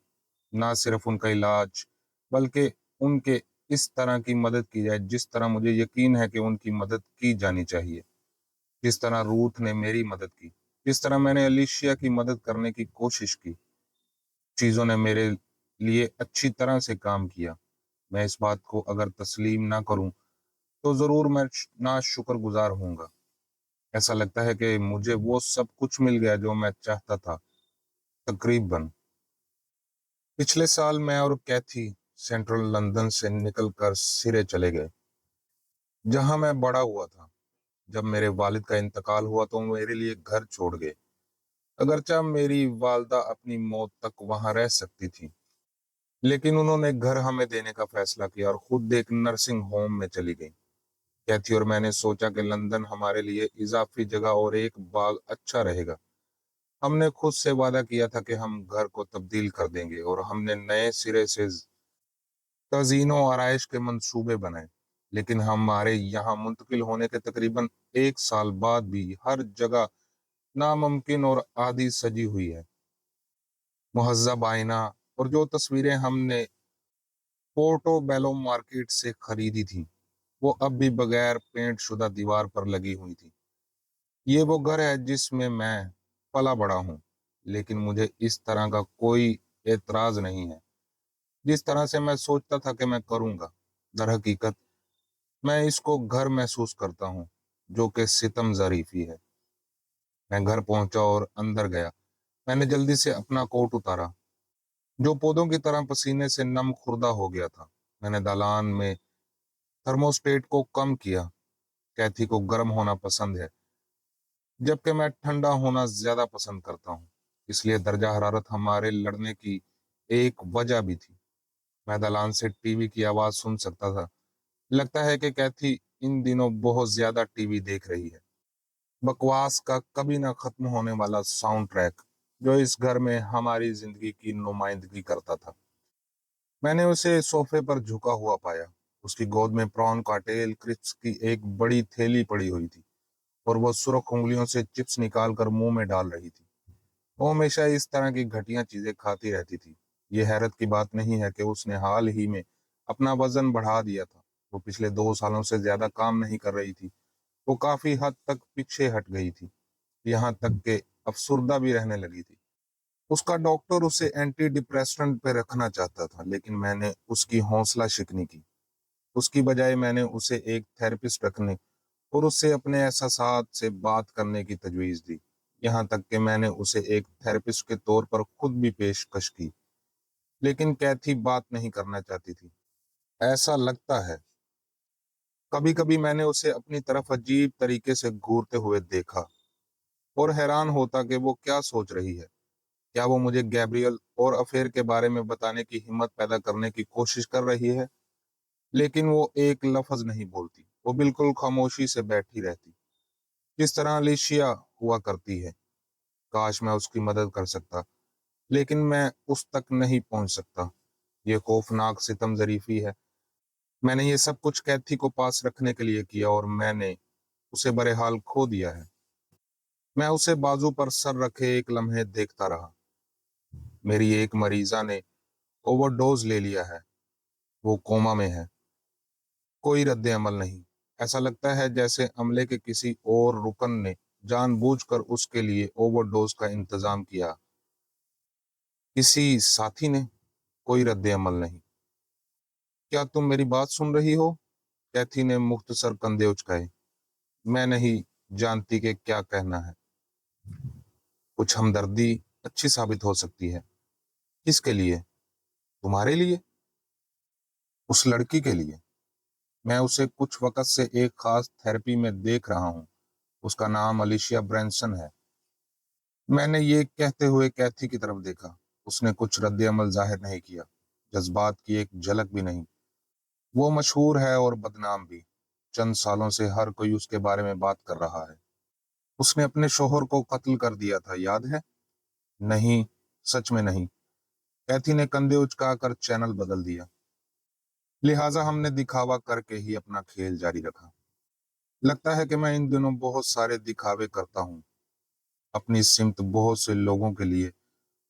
ना सिर्फ उनका इलाज, बल्कि उनके इस तरह की मदद की जाए जिस तरह मुझे यकीन है कि उनकी मदद की जानी चाहिए। जिस तरह रूथ ने मेरी मदद की, जिस तरह मैंने अलिशिया की मदद करने की कोशिश की। चीजों ने मेरे लिए अच्छी तरह से काम किया। मैं इस बात को अगर तस्लीम ना करूं तो जरूर मैं ना शुक्रगुजार होऊंगा। ऐसा लगता है कि मुझे वो सब कुछ मिल गया जो मैं चाहता था। तकरीबन पिछले साल मैं और कैथी सेंट्रल लंदन से निकलकर सिरे चले गए, जहां मैं बड़ा हुआ था। जब मेरे वालिद का इंतकाल हुआ तो मेरे लिए घर छोड़ गए। अगरचा मेरी वालदा अपनी मौत तक वहां रह सकती थी, लेकिन उन्होंने घर हमें देने का फैसला किया और खुद एक नर्सिंग होम में चली गई। कैथी और मैंने सोचा कि लंदन हमारे लिए इजाफी जगह और एक बाग अच्छा रहेगा। हमने खुद से वादा किया था कि हम घर को तब्दील कर देंगे और हमने नए सिरे से तज़ीनो आराइश के मंसूबे बनाए। लेकिन हमारे यहाँ मुंतकिल होने के तकरीबन 1 साल बाद भी हर जगह नामुमकिन और आदी सजी हुई है। मुहज़्ज़ब आईना और जो तस्वीरें हमने पोर्टो बेलो मार्केट से खरीदी थी, वो अब भी बगैर पेंट शुदा दीवार पर लगी हुई थी। ये वो घर है जिसमें मैं पला बड़ा हूँ, लेकिन मुझे इस तरह का कोई एतराज नहीं है जिस तरह से मैं सोचता था कि मैं करूँगा। दर हकीकत मैं इसको घर महसूस करता हूँ, जो कि सितम ज़रीफ़ी है। मैं घर पहुंचा और अंदर गया। मैंने जल्दी से अपना कोट उतारा, जो पौधों की तरह पसीने से नम खुर्दा हो गया था। मैंने दालान में थर्मोस्टेट को कम किया। कैथी को गर्म होना पसंद है, जबकि मैं ठंडा होना ज्यादा पसंद करता हूँ। इसलिए दर्जा हरारत हमारे लड़ने की एक वजह भी थी। मैं दालान से टीवी की आवाज सुन सकता था। लगता है कि कैथी इन दिनों बहुत ज्यादा टीवी देख रही है। बकवास का कभी ना खत्म होने वाला साउंड ट्रैक जो इस घर में हमारी जिंदगी की नुमाइंदगी करता था। मैंने उसे सोफे पर झुका हुआ पाया। उसकी गोद में प्रॉन कॉकटेल क्रिस्प्स की एक बड़ी थैली पड़ी हुई थी और वो सुर्ख उंगलियों से चिप्स निकाल कर मुंह में डाल रही थी। वो हमेशा इस तरह की घटिया चीजें खाती रहती थी। ये हैरत की बात नहीं है कि उसने हाल ही में अपना वजन बढ़ा दिया था। वो पिछले 2 सालों से ज्यादा काम नहीं कर रही थी। वो काफी हद तक पीछे हट गई थी, यहाँ तक कि अफसुर्दा भी रहने लगी थी। उसका डॉक्टर उसे एंटी डिप्रेसेंट पे रखना चाहता था, लेकिन मैंने उसकी हौसला शिकनी की। उसकी बजाय मैंने उसे एक थेरेपिस्ट रखने और उससे अपने एहसासात से बात करने की तजवीज़ दी। यहाँ तक कि मैंने उसे एक थेरेपिस्ट के तौर पर खुद भी पेशकश की, लेकिन कैथी बात नहीं करना चाहती थी। ऐसा लगता है कभी कभी मैंने उसे अपनी तरफ अजीब तरीके से घूरते हुए देखा और हैरान होता कि वो क्या सोच रही है। क्या वो मुझे गैब्रियल और अफेयर के बारे में बताने की हिम्मत पैदा करने की कोशिश कर रही है? लेकिन वो एक लफ्ज नहीं बोलती। वो बिल्कुल खामोशी से बैठी रहती, जिस तरह अलिशिया हुआ करती है। काश मैं उसकी मदद कर सकता, लेकिन मैं उस तक नहीं पहुंच सकता। ये खौफनाक सितम जरीफी है। मैंने ये सब कुछ कैथी को पास रखने के लिए किया और मैंने उसे बहरहाल खो दिया है। मैं उसे बाजू पर सर रखे एक लम्हे देखता रहा। मेरी एक मरीजा ने ओवरडोज ले लिया है। वो कोमा में है। कोई रद्द अमल नहीं। ऐसा लगता है जैसे अमले के किसी और रुकन ने जानबूझकर उसके लिए ओवरडोज का इंतजाम किया। किसी साथी ने। कोई रद्द अमल नहीं। क्या तुम मेरी बात सुन रही हो? कैथी ने मुख्तसर कंधे उचकाए। मैं नहीं जानती कि क्या कहना है। कुछ हमदर्दी अच्छी साबित हो सकती है। किसके लिए? तुम्हारे लिए? उस लड़की के लिए? मैं उसे कुछ वक्त से एक खास थेरेपी में देख रहा हूँ। उसका नाम अलिशिया ब्रैंसन है। मैंने ये कहते हुए कैथी की तरफ देखा। उसने कुछ रद्द अमल जाहिर नहीं किया, जज्बात की एक झलक भी नहीं। वो मशहूर है और बदनाम भी। चंद सालों से हर कोई उसके बारे में बात कर रहा है। उसने अपने शोहर को कत्ल कर दिया था, याद है? नहीं, सच में नहीं। कैथी ने कंधे उचकाकर चैनल बदल दिया। लिहाजा हमने दिखावा करके ही अपना खेल जारी रखा। लगता है कि मैं इन दिनों बहुत सारे दिखावे करता हूँ, अपनी सिमत बहुत से लोगों के लिए।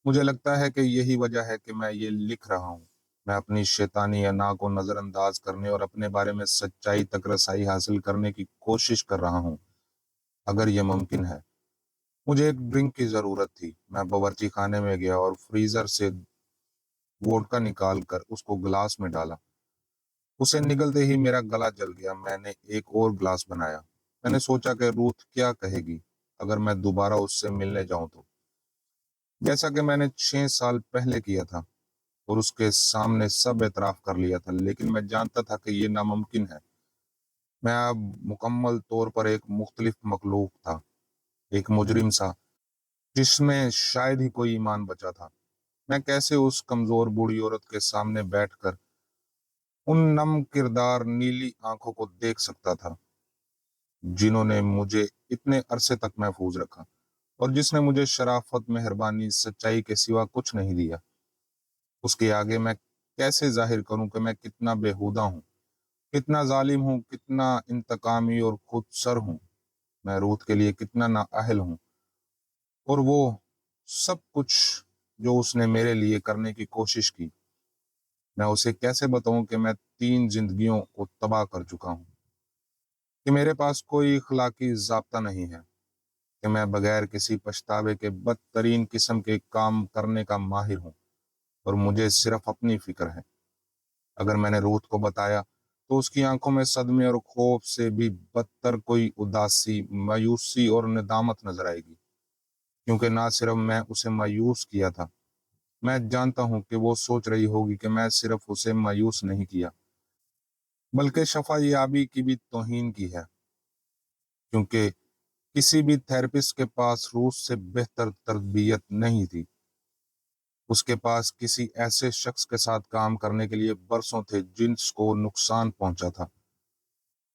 मुझे लगता है कि यही वजह है कि मैं ये लिख रहा हूँ। मैं अपनी शैतानी अना को नज़रअंदाज करने और अपने बारे में सच्चाई तक रसाई हासिल करने की कोशिश कर रहा हूँ, अगर यह मुमकिन है। मुझे एक ड्रिंक की ज़रूरत थी। मैं बावर्ची खाने में गया और फ्रीज़र से वोडका निकाल कर उसको गिलास में डाला। उसे निगलते ही मेरा गला जल गया। मैंने एक और गिलास बनाया। میں نے سوچا کہ روت کیا کہے گی اگر میں دوبارہ اس سے ملنے جاؤں تو، جیسا کہ میں نے 6 سال پہلے کیا تھا اور اس کے سامنے سب اعتراف کر لیا تھا، لیکن میں جانتا تھا کہ یہ ناممکن ہے۔ میں اب مکمل طور پر ایک مختلف مخلوق تھا، ایک مجرم سا جس میں شاید ہی کوئی ایمان بچا تھا۔ میں کیسے اس کمزور بوڑھی عورت کے سامنے بیٹھ کر ان نم کردار نیلی آنکھوں کو دیکھ سکتا تھا جنہوں نے مجھے اتنے عرصے تک محفوظ رکھا، اور جس نے مجھے شرافت، مہربانی، سچائی کے سوا کچھ نہیں دیا۔ اس کے آگے میں کیسے ظاہر کروں کہ میں کتنا بےہودہ ہوں، کتنا ظالم ہوں، کتنا انتقامی اور خود سر ہوں، میں روت کے لیے کتنا نااہل ہوں، اور وہ سب کچھ جو اس نے میرے لیے کرنے کی کوشش کی، میں اسے کیسے بتاؤں کہ میں 3 زندگیوں کو تباہ کر چکا ہوں، کہ میرے پاس کوئی اخلاقی ضابطہ نہیں ہے، کہ میں بغیر کسی پچھتاوے کے بدترین قسم کے کام کرنے کا ماہر ہوں، اور مجھے صرف اپنی فکر ہے۔ اگر میں نے روت کو بتایا تو اس کی آنکھوں میں صدمے اور خوف سے بھی بدتر کوئی اداسی، مایوسی اور ندامت نظر آئے گی، کیونکہ نہ صرف میں اسے مایوس کیا تھا، میں جانتا ہوں کہ وہ سوچ رہی ہوگی کہ میں صرف اسے مایوس نہیں کیا بلکہ شفا یابی کی بھی توہین کی ہے، کیونکہ کسی بھی تھراپسٹ کے پاس روس سے بہتر تربیت نہیں تھی۔ اس کے پاس کسی ایسے شخص کے ساتھ کام کرنے کے لیے برسوں تھے جس کو نقصان پہنچا تھا۔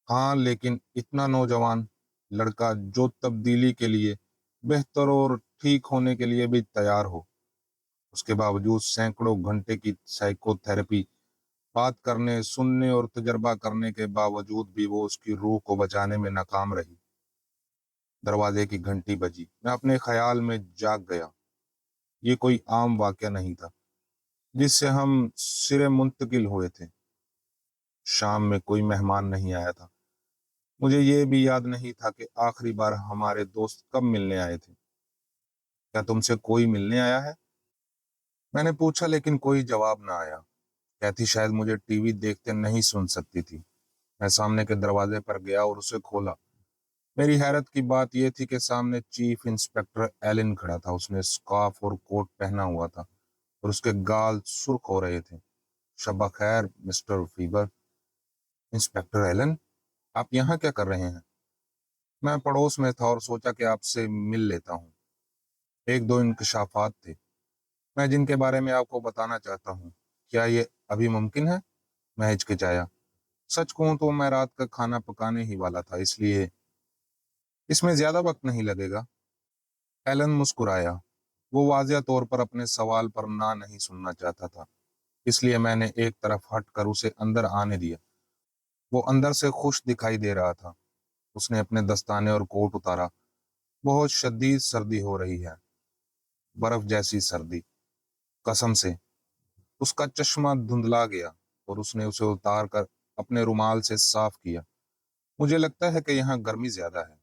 ہاں، لیکن اتنا نوجوان لڑکا جو تبدیلی کے لیے، بہتر اور ٹھیک ہونے کے لیے بھی تیار ہو، اس کے باوجود سینکڑوں گھنٹے کی سائیکو تھراپی، بات کرنے، سننے اور تجربہ کرنے کے باوجود بھی وہ اس کی روح کو بچانے میں ناکام رہی۔ دروازے کی گھنٹی بجی، میں اپنے خیال میں جاگ گیا۔ یہ کوئی عام واقعہ نہیں تھا جس سے ہم سرے منتقل ہوئے تھے۔ شام میں کوئی مہمان نہیں آیا تھا۔ مجھے یہ بھی یاد نہیں تھا کہ آخری بار ہمارے دوست کب ملنے آئے تھے۔ کیا تم سے کوئی ملنے آیا ہے؟ میں نے پوچھا، لیکن کوئی جواب نہ آیا۔ کیتھی شاید مجھے ٹی وی دیکھتے نہیں سن سکتی تھی۔ میں سامنے کے دروازے پر گیا اور اسے کھولا۔ میری حیرت کی بات یہ تھی کہ سامنے چیف انسپکٹر ایلن کھڑا تھا۔ اس نے سکارف اور کوٹ پہنا ہوا تھا اور اس کے گال سرخ ہو رہے تھے۔ شب خیر مسٹر فیبر۔ انسپکٹر ایلن، آپ یہاں کیا کر رہے ہیں؟ میں پڑوس میں تھا اور سوچا کہ آپ سے مل لیتا ہوں۔ 1-2 انکشافات تھے میں جن کے بارے میں آپ کو بتانا چاہتا ہوں۔ کیا یہ ابھی ممکن ہے؟ میں ہچکچایا۔ سچ کہوں تو میں رات کا کھانا پکانے ہی والا تھا، اس لیے اس میں زیادہ وقت نہیں لگے گا۔ ایلن مسکرایا۔ وہ واضح طور پر اپنے سوال پر نہ نہیں سننا چاہتا تھا، اس لیے میں نے ایک طرف ہٹ کر اسے اندر آنے دیا۔ وہ اندر سے خوش دکھائی دے رہا تھا۔ اس نے اپنے دستانے اور کوٹ اتارا۔ بہت شدید سردی ہو رہی ہے، برف جیسی سردی، قسم سے۔ اس کا چشمہ دھندلا گیا اور اس نے اسے اتار کر اپنے رومال سے صاف کیا۔ مجھے لگتا ہے کہ یہاں گرمی زیادہ ہے،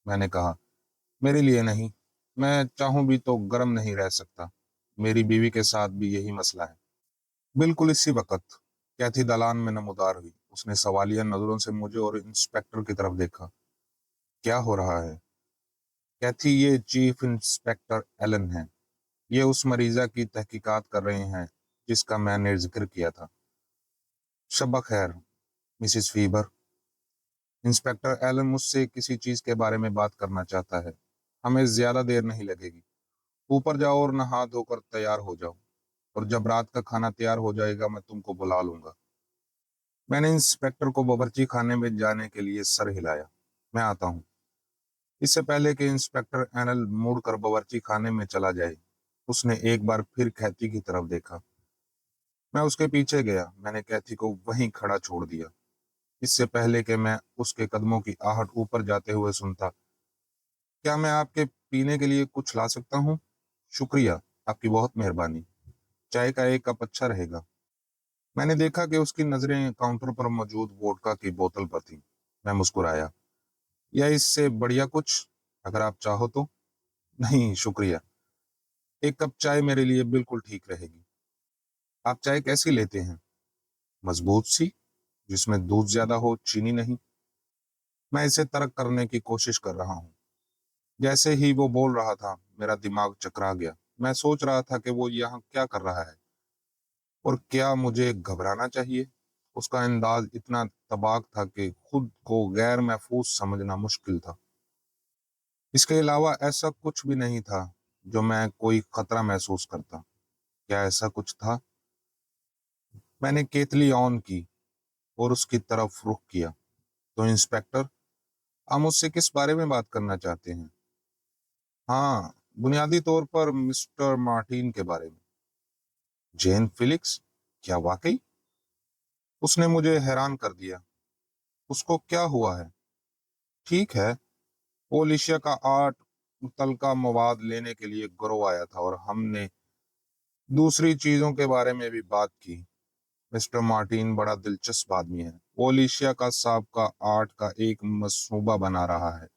میں نے کہا۔ میرے لیے نہیں، میں چاہوں بھی تو گرم نہیں رہ سکتا۔ میری بیوی کے ساتھ بھی یہی مسئلہ ہے۔ بالکل اسی وقت کیتھی دالان میں نمودار ہوئی۔ اس نے سوالیہ نظروں سے مجھے اور انسپکٹر کی طرف دیکھا۔ کیا ہو رہا ہے؟ کیتھی، یہ چیف انسپکٹر ایلن ہے۔ یہ اس مریضہ کی تحقیقات کر رہے ہیں جس کا میں نے ذکر کیا تھا۔ شب خیر مسز فیبر۔ انسپکٹر ایلن مجھ سے کسی چیز کے بارے میں بات کرنا چاہتا ہے۔ ہمیں زیادہ دیر نہیں لگے گی۔ اوپر جاؤ اور نہا دھو کر تیار ہو جاؤ، اور جب رات کا کھانا تیار ہو جائے گا میں تم کو بلا لوں گا۔ میں نے انسپکٹر کو باورچی خانے میں جانے کے لیے سر ہلایا۔ میں آتا ہوں۔ اس سے پہلے کہ انسپکٹر ایلن مڑ کر باورچی خانے میں چلا جائے، اس نے ایک بار پھر کیتھی کی طرف دیکھا۔ میں اس کے پیچھے گیا۔ میں نے کیتھی کو وہیں کھڑا چھوڑ دیا، اس سے پہلے کہ میں اس کے قدموں کی آہٹ اوپر جاتے ہوئے سنتا۔ کیا میں آپ کے پینے کے لیے کچھ لا سکتا ہوں؟ شکریہ، آپ کی بہت مہربانی۔ چائے کا ایک کپ اچھا رہے گا۔ میں نے دیکھا کہ اس کی نظریں کاؤنٹر پر موجود ووڈکا کی بوتل پر تھیں۔ میں مسکرایا۔ یا اس سے بڑھیا کچھ، اگر آپ چاہو تو؟ نہیں شکریہ، ایک کپ چائے میرے لیے بالکل ٹھیک رہے گی۔ آپ چائے کیسی لیتے ہیں؟ مضبوط سی، جس میں دودھ زیادہ ہو، چینی نہیں۔ मैं इसे तर्क करने की कोशिश कर रहा हूँ। जैसे ही वो बोल रहा था, मेरा दिमाग चकरा गया। मैं सोच रहा था कि वो यहाँ क्या कर रहा है और क्या मुझे घबराना चाहिए। उसका अंदाज इतना तबाक था कि खुद को गैर महफूज समझना मुश्किल था। इसके अलावा ऐसा कुछ भी नहीं था जो मैं कोई खतरा महसूस करता। क्या ऐसा कुछ था? मैंने केतली ऑन की और उसकी तरफ रुख किया। तो इंस्पेक्टर, आप मुझसे किस बारे में बात करना चाहते हैं? हाँ, बुनियादी तौर पर मिस्टर मार्टिन के बारे में। जेन फिलिक्स? क्या वाकई? उसने मुझे हैरान कर दिया। उसको क्या हुआ है? ठीक है, वो एलिशिया का 8 मुतलका मवाद लेने के लिए गिरोह आया था और हमने दूसरी चीजों के बारे में भी बात की। मिस्टर मार्टिन बड़ा दिलचस्प आदमी है। वो एलिशिया का साबका आर्ट का एक मंसूबा बना रहा है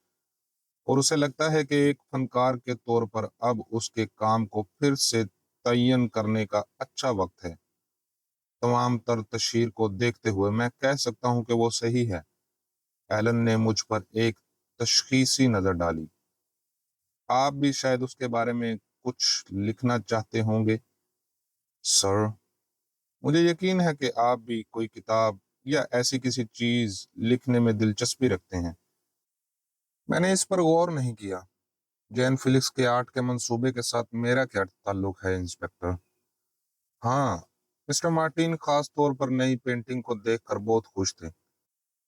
और उसे लगता है कि एक फनकार के तौर पर अब उसके काम को फिर से तयन करने का अच्छा वक्त है। तमाम तर तशहीर को देखते हुए मैं कह सकता हूँ कि वो सही है। एलन ने मुझ पर एक तशखीसी नजर डाली। आप भी शायद उसके बारे में कुछ लिखना चाहते होंगे, सर। मुझे यकीन है कि आप भी कोई किताब या ऐसी किसी चीज लिखने में दिलचस्पी रखते हैं। मैंने इस पर गौर नहीं किया। जैन फिलिक्स के आर्ट के मंसूबे के साथ मेरा क्या ताल्लुक है, इंस्पेक्टर? हाँ, मिस्टर मार्टिन खास तौर पर नई पेंटिंग को देखकर बहुत खुश थे।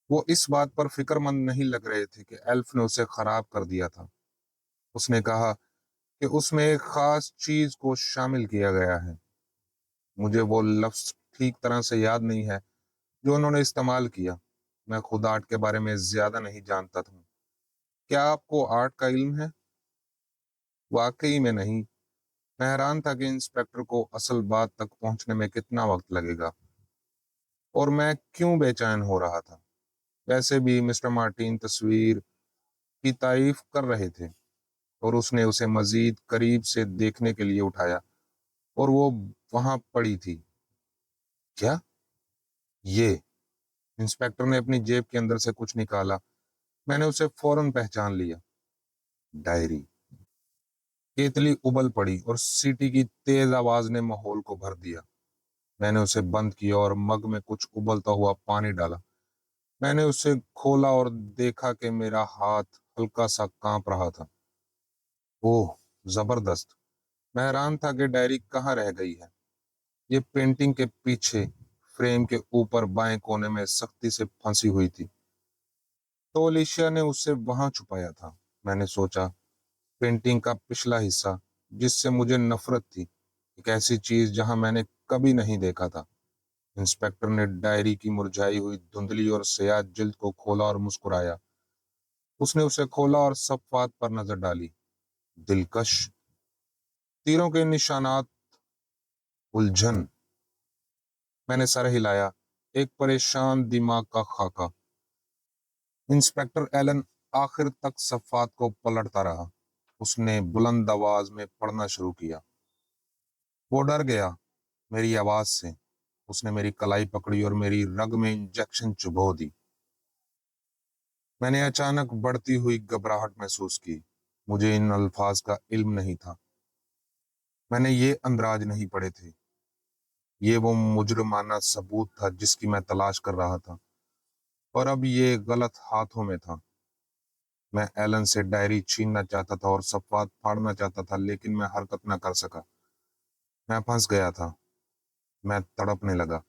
वो इस बात पर फिक्रमंद नहीं लग रहे थे कि एल्फ ने उसे खराब कर दिया था। उसने कहा कि उसमें एक खास चीज को शामिल किया गया है। मुझे वो लफ्ज ठीक तरह से याद नहीं है जो उन्होंने इस्तेमाल किया। मैं खुद आर्ट के बारे में ज्यादा नहीं जानता था। क्या आपको आर्ट का इल्म है? वाकई में नहीं। मैं हैरान था कि इंस्पेक्टर को असल बात तक पहुंचने में कितना वक्त लगेगा और मैं क्यों बेचैन हो रहा था। वैसे भी मिस्टर मार्टिन तस्वीर की तारीफ कर रहे थे और उसने उसे मजीद करीब से देखने के लिए उठाया और वो वहां पड़ी थी। क्या ये? इंस्पेक्टर ने अपनी जेब के अंदर से कुछ निकाला। मैंने उसे फौरन पहचान लिया। डायरी। केतली उबल पड़ी और सीटी की तेज आवाज ने माहौल को भर दिया। मैंने उसे बंद किया और मग में कुछ उबलता हुआ पानी डाला। मैंने उसे खोला और देखा कि मेरा हाथ हल्का सा कांप रहा था। ओह, जबरदस्त। मैं हैरान था कि डायरी कहाँ रह गई है। ये पेंटिंग के पीछे फ्रेम के ऊपर बाएं कोने में सख्ती से फंसी हुई थी। तो अलीशिया ने उसे वहां छुपाया था। मैंने सोचा, पेंटिंग का पिछला हिस्सा जिससे मुझे नफरत थी, एक ऐसी चीज जहां मैंने कभी नहीं देखा था। इंस्पेक्टर ने डायरी की मुरझाई हुई धुंधली और स्याह जिल्द को खोला और मुस्कुराया। उसने उसे खोला और सफ़ात पर नजर डाली। दिलकश तीरों के निशानात, उलझन। मैंने सर हिलाया, एक परेशान दिमाग का खाका। इंस्पेक्टर एलन आखिर तक सफ़ात को पलटता रहा। उसने बुलंद आवाज में पढ़ना शुरू किया। वो डर गया मेरी आवाज से। उसने मेरी कलाई पकड़ी और मेरी रग में इंजेक्शन चुभो दी। मैंने अचानक बढ़ती हुई घबराहट महसूस की। मुझे इन अल्फाज का इल्म नहीं था। मैंने ये अंदराज नहीं पढ़े थे। ये वो मुजरमाना सबूत था जिसकी मैं तलाश कर रहा था, और अब ये गलत हाथों में था। मैं एलन से डायरी छीनना चाहता था और सफ़ात फाड़ना चाहता था, लेकिन मैं हरकत न कर सका। मैं फंस गया था। मैं तड़पने लगा।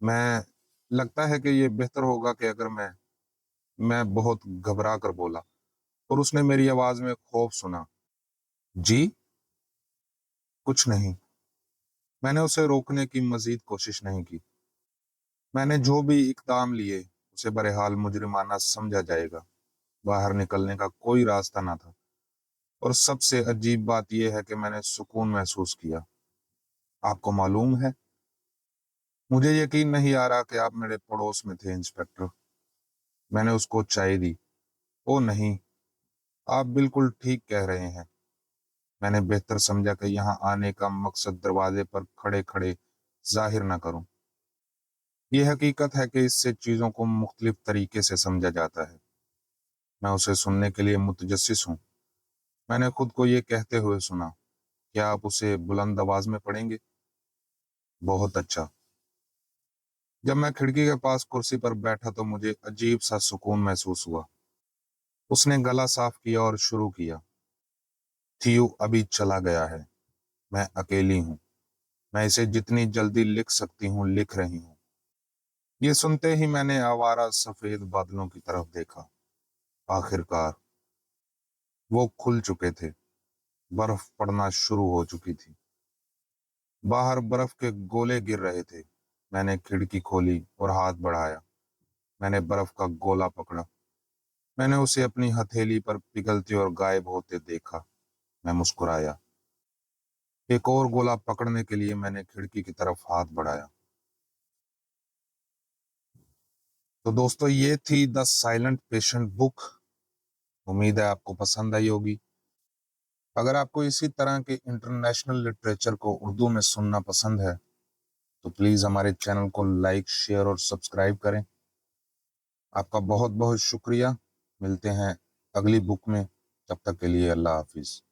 मैं लगता है कि ये बेहतर होगा कि अगर मैं बहुत घबरा कर बोला, और उसने मेरी आवाज में खौफ सुना। जी? कुछ नहीं। मैंने उसे रोकने की मजीद कोशिश नहीं की। मैंने जो भी इकदाम लिए उसे बहरहाल मुजरिमाना समझा जाएगा। बाहर निकलने का कोई रास्ता ना था, और सबसे अजीब बात यह है कि मैंने सुकून महसूस किया। आपको मालूम है, मुझे यकीन नहीं आ रहा कि आप मेरे पड़ोस में थे, इंस्पेक्टर। मैंने उसको चाय दी। ओ नहीं, आप बिल्कुल ठीक कह रहे हैं। मैंने बेहतर समझा कि यहाँ आने का मकसद दरवाजे पर खड़े खड़े जाहिर ना करूं। यह हकीकत है कि इससे चीजों को मुख्तलिफ तरीके से समझा जाता है। मैं उसे सुनने के लिए मुतजस्सिस हूँ। मैंने खुद को ये कहते हुए सुना, क्या आप उसे बुलंद आवाज में पढ़ेंगे? बहुत अच्छा। जब मैं खिड़की के पास कुर्सी पर बैठा तो मुझे अजीब सा सुकून महसूस हुआ। उसने गला साफ किया और शुरू किया। थियो अभी चला गया है। मैं अकेली हूँ। मैं इसे जितनी जल्दी लिख सकती हूँ लिख रही हूँ। ये सुनते ही मैंने आवारा सफेद बादलों की तरफ देखा। आखिरकार वो खुल चुके थे। बर्फ पड़ना शुरू हो चुकी थी। बाहर बर्फ के गोले गिर रहे थे। मैंने खिड़की खोली और हाथ बढ़ाया। मैंने बर्फ का गोला पकड़ा। मैंने उसे अपनी हथेली पर पिघलते और गायब होते देखा। मैं मुस्कुराया। एक और गोला पकड़ने के लिए मैंने खिड़की की तरफ हाथ बढ़ाया। तो दोस्तों, ये थी द साइलेंट पेशेंट बुक। उम्मीद है आपको पसंद आई होगी। अगर आपको इसी तरह के इंटरनेशनल लिटरेचर को उर्दू में सुनना पसंद है तो प्लीज हमारे चैनल को लाइक, शेयर और सब्सक्राइब करें। आपका बहुत बहुत शुक्रिया। मिलते हैं अगली बुक में। तब तक के लिए अल्लाह हाफिज।